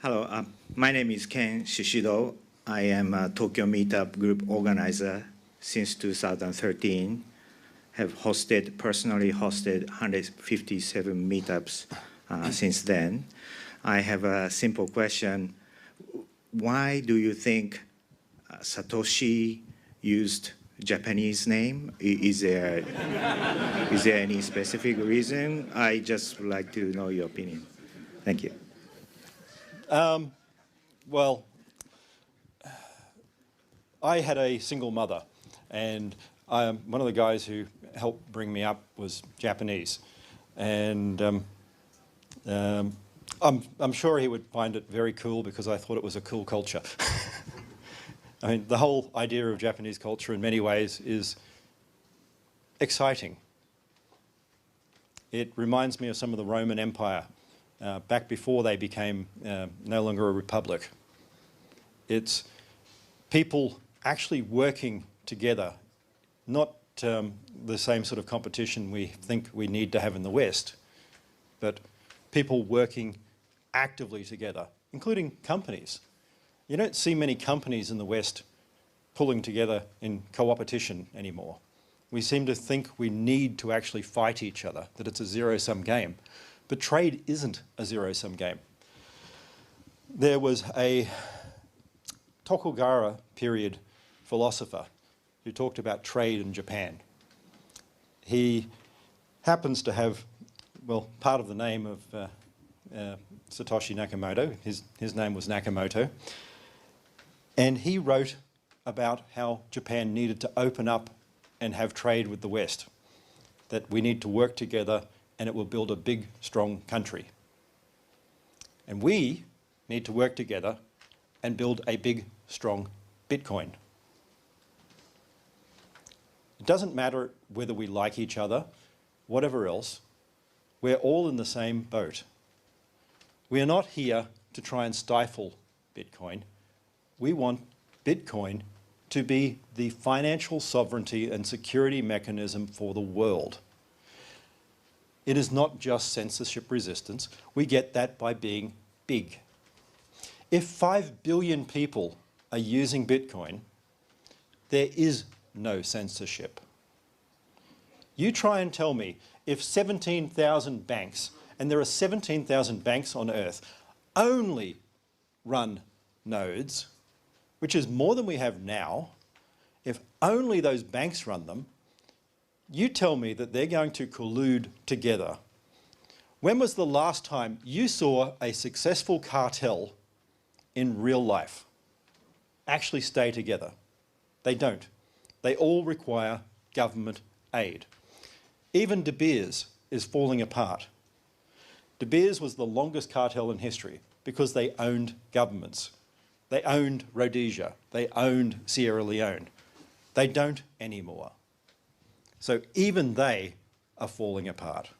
Hello, my name is Ken Shishido. I am a Tokyo Meetup group organizer since 2013. Have personally hosted 157 meetups since then. I have a simple question. Why do you think Satoshi used Japanese name? Is there any specific reason? I just would like to know your opinion. Thank you. Well, I had a single mother, and one of the guys who helped bring me up was Japanese, and I'm sure he would find it very cool because I thought it was a cool culture. I mean, the whole idea of Japanese culture in many ways is exciting. It reminds me of some of the Roman Empire back before they became no longer a republic. It's people actually working together, not the same sort of competition we think we need to have in the West, but people working actively together, including companies. You don't see many companies in the West pulling together in co-opetition anymore. We seem to think we need to actually fight each other, that it's a zero-sum game. But trade isn't a zero-sum game. There was a Tokugawa period philosopher who talked about trade in Japan. He happens to have, well, part of the name of Satoshi Nakamoto. His name was Nakamoto. And he wrote about how Japan needed to open up and have trade with the West, that we need to work together and it will build a big, strong country. And we need to work together and build a big, strong Bitcoin. It doesn't matter whether we like each other, whatever else, we're all in the same boat. We are not here to try and stifle Bitcoin. We want Bitcoin to be the financial sovereignty and security mechanism for the world. It is not just censorship resistance. We get that by being big. If 5 billion people are using Bitcoin, there is no censorship. You try and tell me if 17,000 banks, and there are 17,000 banks on Earth, only run nodes, which is more than we have now, if only those banks run them, you tell me that they're going to collude together. When was the last time you saw a successful cartel in real life actually stay together? They don't. They all require government aid. Even De Beers is falling apart. De Beers was the longest cartel in history because they owned governments. They owned Rhodesia. They owned Sierra Leone. They don't anymore. So even they are falling apart.